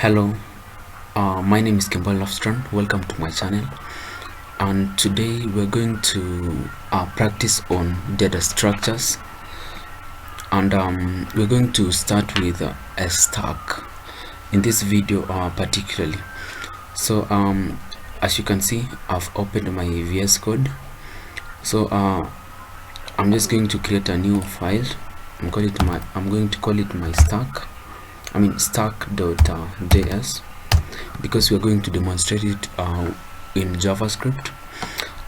Hello, my name is Kimball Lofstron. Welcome to my channel, and today we're going to practice on data structures, and we're going to start with a stack in this video particularly. So as you can see, I've opened my VS Code. So I'm just going to create a new file. I'm going to call it my stack. I mean stack.js, because we're going to demonstrate it in JavaScript.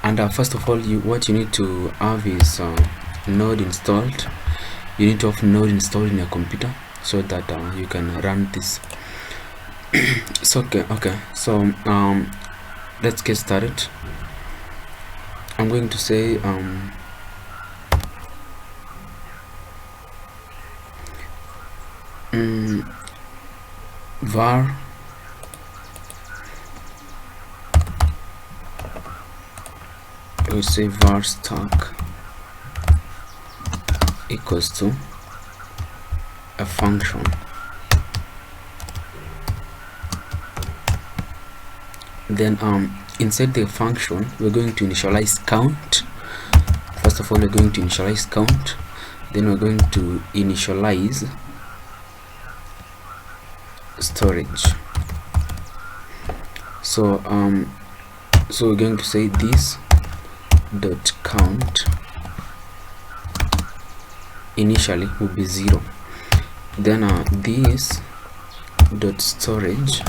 And first of all, what you need to have is Node installed. You need to have Node installed in your computer so that you can run this. So let's get started. I'm going to say var we say var stack equals to a function. Then inside the function we're going to initialize count. First of all, we're going to initialize count, then we're going to initialize storage. So we're going to say this dot count initially will be 0. Then this dot storage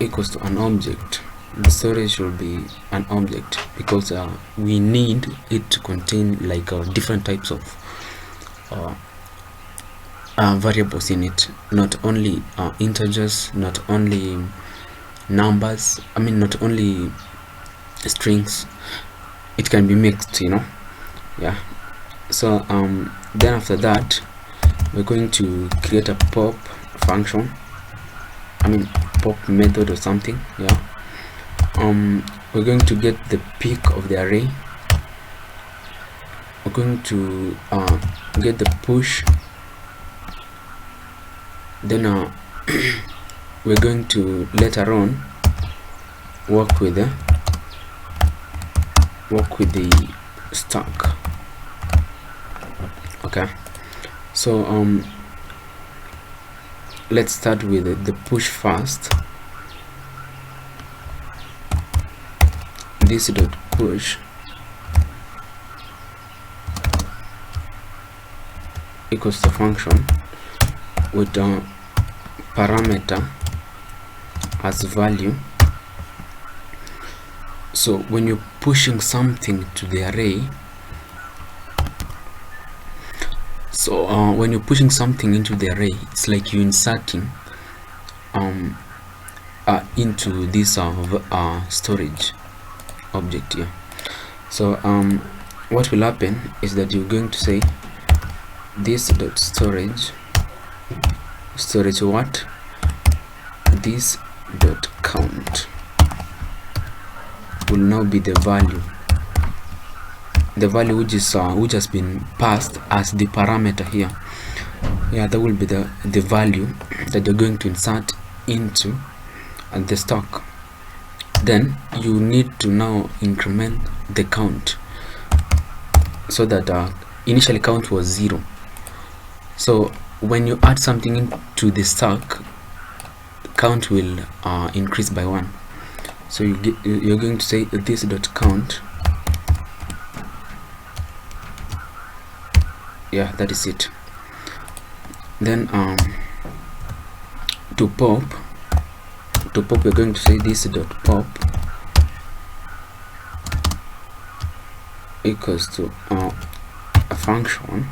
equals to an object. The storage will be an object because we need it to contain like different types of variables in it, not only integers, not only numbers, not only strings. It can be mixed, yeah. So then after that we're going to create a pop function, pop method or something. Yeah. We're going to get the peak of the array. We're going to get the push. Then we're going to later on work with the stack. Okay, so let's start with the push first. This dot push equals the function with parameter as value. So when you're pushing something to the array, when you're pushing something into the array, it's like you're inserting into this storage object here. So what will happen is that you're going to say this dot storage what, this dot count will now be the value which has been passed as the parameter here. Yeah, that will be the value that you're going to insert into the stack. Then you need to now increment the count so that initially count was 0. So when you add something into the stack, count will increase by 1. So you're going to say this dot count. Yeah, that is it. Then to pop we're going to say this dot pop equals to a function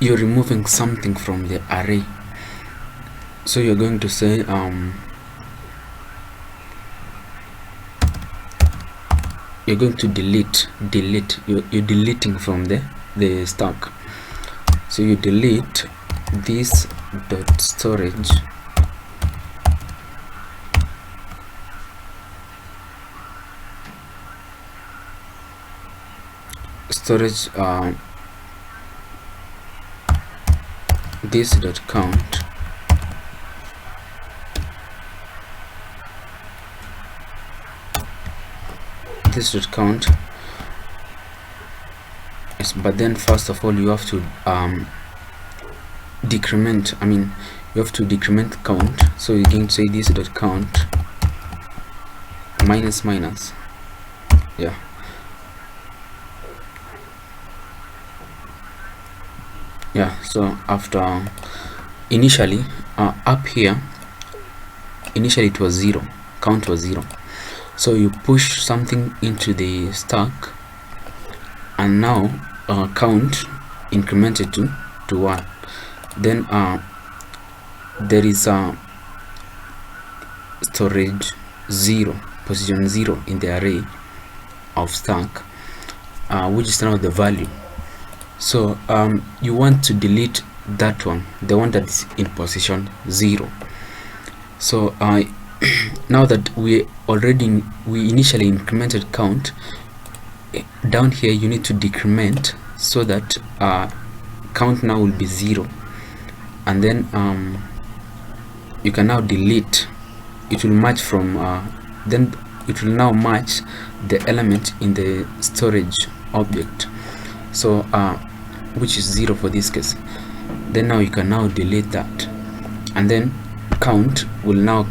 you're removing something from the array. So you're going to say you're going to delete. You're deleting from the stack. So you delete this dot storage storage this dot count yes, but then first of all you have to decrement, you have to decrement count. So you can say this dot count minus minus, yeah. So after initially up here, initially it was 0, count was 0, so you push something into the stack and now count incremented to 1. Then there is a storage 0, position 0 in the array of stack, which is now the value. So you want to delete that one, the one that is in position 0. So now that we initially incremented count, down here you need to decrement so that count now will be 0, and then you can now delete. It will match from then it will now match the element in the storage object, so which is 0 for this case. Then now you can now delete that, and then count will now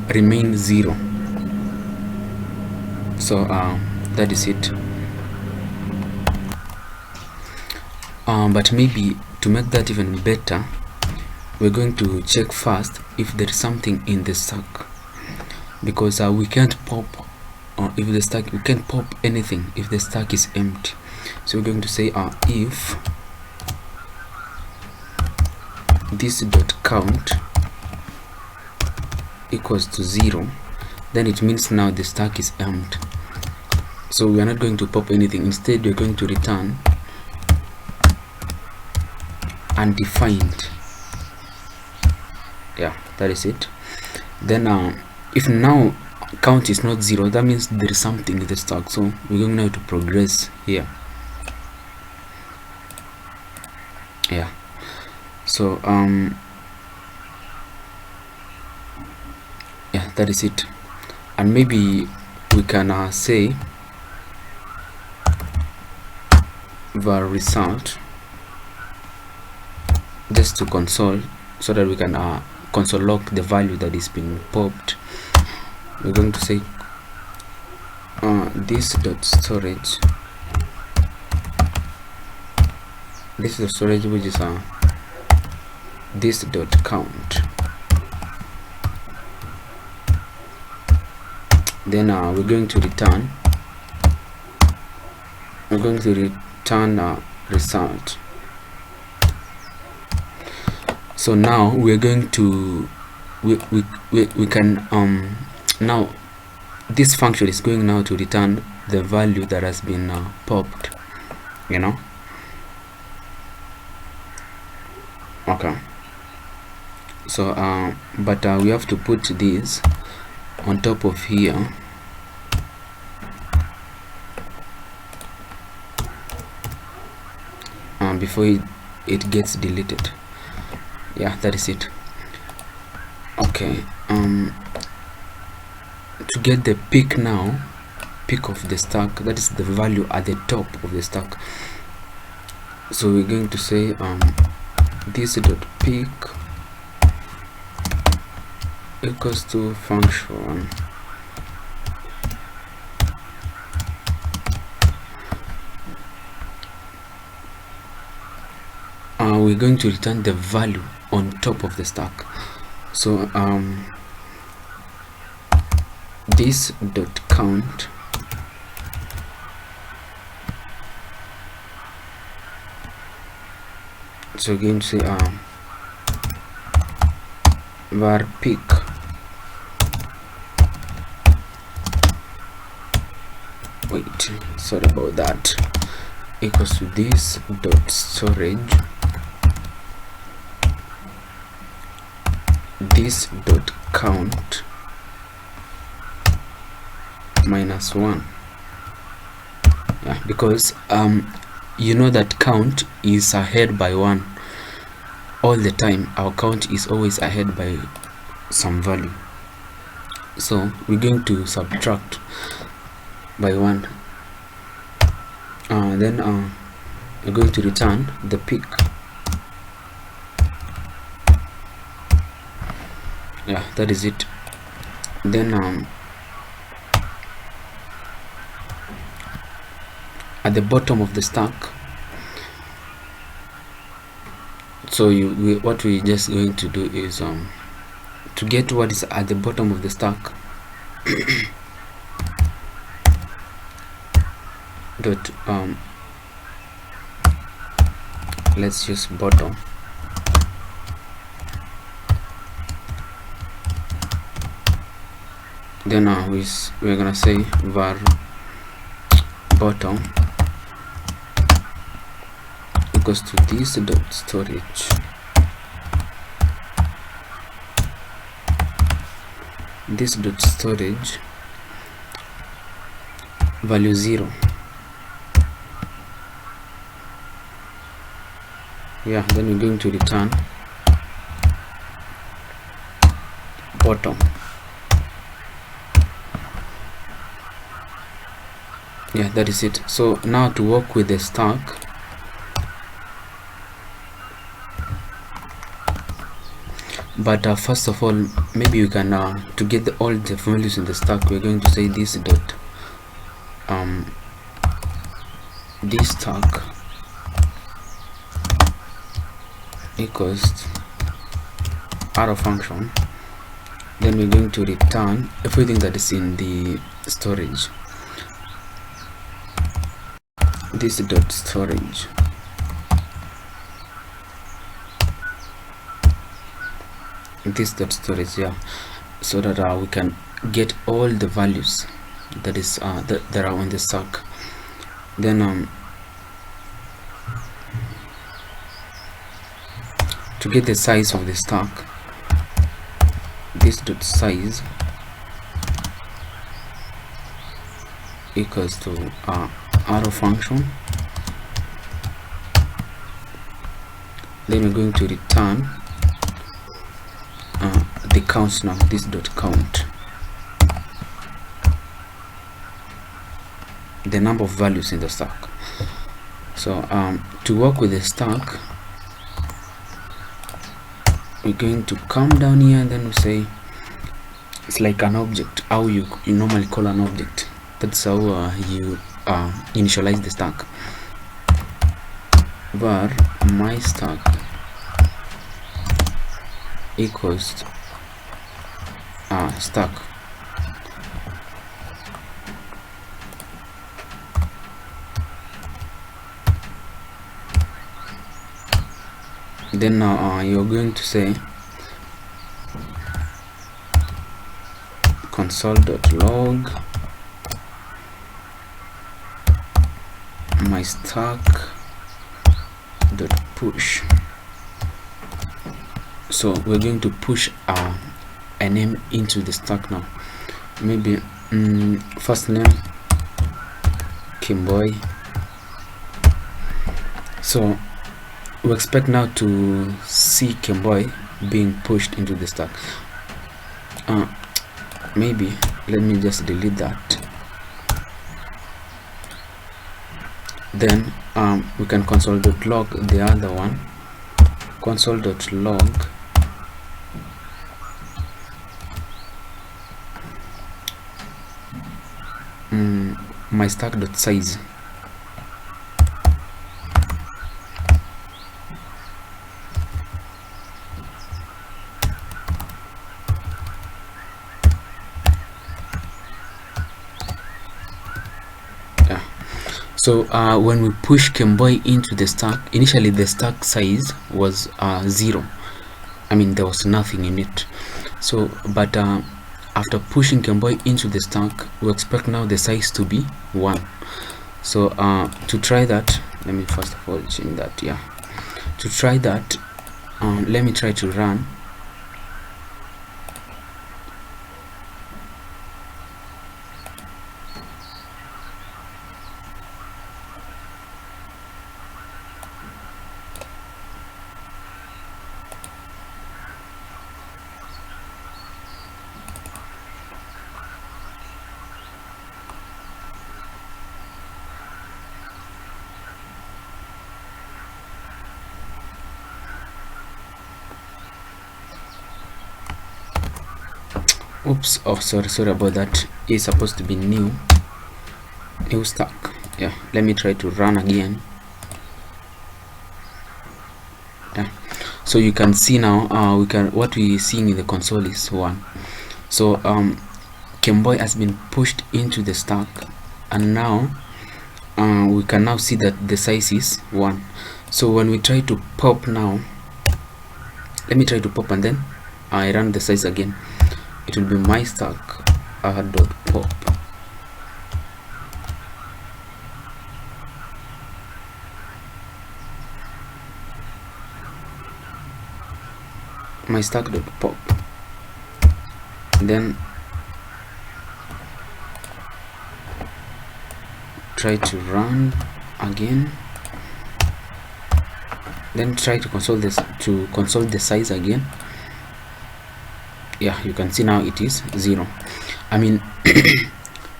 remain 0. So that is it. But maybe to make that even better, we're going to check first if there is something in the stack, because we can't pop if the stack, we can't pop anything if the stack is empty. So we're going to say if this dot count equals to 0, then it means now the stack is empty. So we are not going to pop anything. Instead, we're going to return undefined. Yeah, that is it. Then if now count is not 0, that means there is something in the stack. So we're going now to progress here. Yeah. So yeah, that is it. And maybe we can say var result just to console, so that we can console log the value that is being popped. We're going to say this dot storage, which is this dot count. Then we're going to return result. So now we're going to we can now this function is going now to return the value that has been popped, okay. So but we have to put this on top of here, before it gets deleted. Yeah, that is it. Okay, to get the peak of the stack, that is the value at the top of the stack. So we're going to say this dot peak equals to function we're going to return the value on top of the stack. So this dot count so we're going to say var peak sorry about that, equals to this dot storage, this dot count minus 1. because you know that count is ahead by 1 all the time. Our count is always ahead by some value, so we're going to subtract by 1, then we're going to return the peak. Yeah, that is it. Then at the bottom of the stack, so what we just going to do is to get what is at the bottom of the stack, dot let's use bottom, then we're gonna say var bottom equals to this dot storage, this dot storage value 0. Yeah, then we're going to return bottom. Yeah, that is it. So now to work with the stack, but first of all, maybe you can to get all the values in the stack, we're going to say this dot this stack equals arrow function, then we're going to return everything that is in the storage, this dot storage, this dot storage, yeah, so that we can get all the values that is that are on the stack. Then to get the size of the stack, this dot size equals to arrow function, then we're going to return the counts now, this dot count, the number of values in the stack. So to work with the stack, we're going to come down here and then we say it's like an object, how you normally call an object. That's how you initialize the stack. Var my stack equals stack, then now you're going to say console.log my stack dot push. So we're going to push a name into the stack now. Maybe first name Kimboy. So we expect now to see Kimboy being pushed into the stack. Maybe let me just delete that. Then we can console.log the other one, console.log my stack.size. So when we push Kimboy into the stack, initially the stack size was 0. I mean, there was nothing in it. So but after pushing Kimboy into the stack, we expect now the size to be 1. So to try that, let me first of all change that. Yeah, to try that, let me try to run. oops, oh sorry about that. It's supposed to be new stack. Yeah, let me try to run again. Yeah, so you can see now what we seeing in the console is 1. So Kemboy has been pushed into the stack, and now we can now see that the size is 1. So when we try to pop now, let me try to pop and then I run the size again. It will be my stack dot pop. My stack dot pop. Then try to run again. Then try to console the size again. Yeah, you can see now it is 0. I mean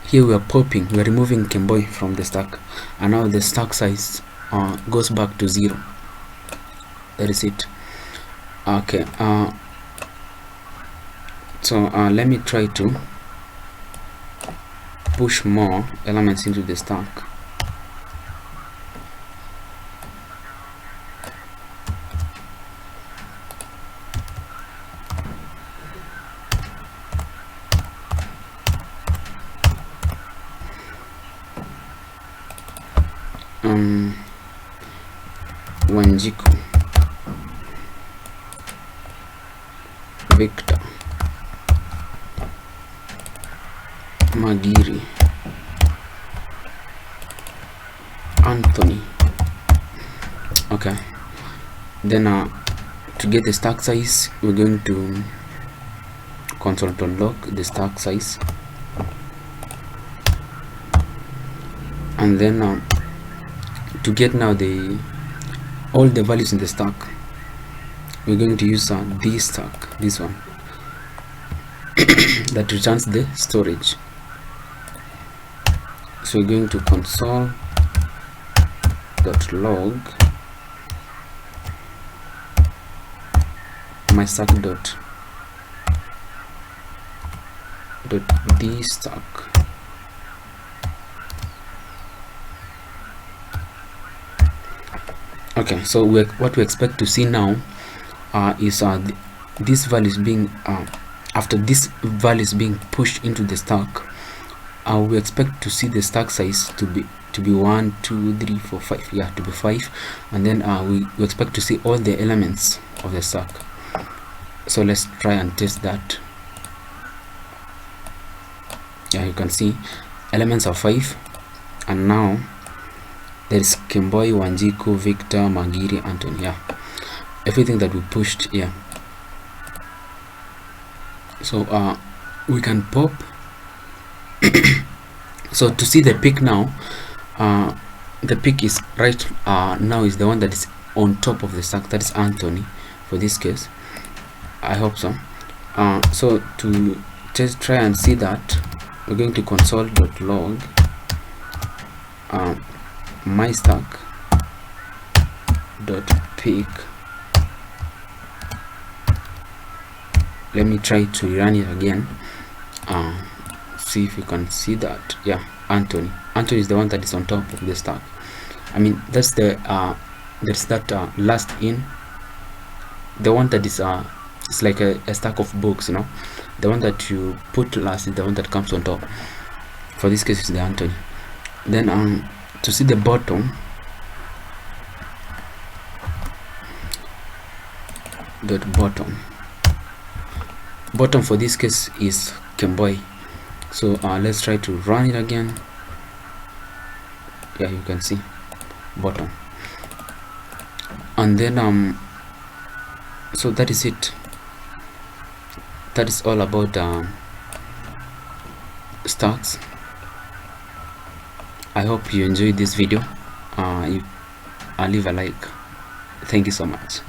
here we are popping, we are removing Kemboy from the stack, and now the stack size goes back to 0. That is it. Okay, so let me try to push more elements into the stack. Wanjiku, Victor, Magiri, Anthony. Okay, then to get the stack size, we're going to console.log the stack size, and then to get now all the values in the stack, we're going to use this stack, this one that returns the storage. So we're going to console.log my stack dot this stack. Okay, so what we expect to see now is this value is being after this value is being pushed into the stack. We expect to see the stack size to be 1 2 3 4 5, yeah, to be 5, and then we expect to see all the elements of the stack. So let's try and test that. Yeah, you can see elements are 5, and now there is Kemboy, Wanjiku, Victor, Magiri, Anthony. Yeah, everything that we pushed here. So we can pop. So to see the pick now, the pick is right now is the one that is on top of the stack. That is Anthony for this case. I hope so. So to just try and see that, we're going to console.log my stack dot pick. Let me try to run it again. See if you can see that. Yeah, Anthony is the one that is on top of the stack. I mean, that's the that last in, the one that is it's like a stack of books, you know. The one that you put last is the one that comes on top. For this case, it's the Anthony. Then to see the bottom, bottom for this case is Kemboy. So let's try to run it again. Yeah, you can see bottom, and then so that is it. That is all about stacks. I hope you enjoyed this video. I'll leave a like. Thank you so much.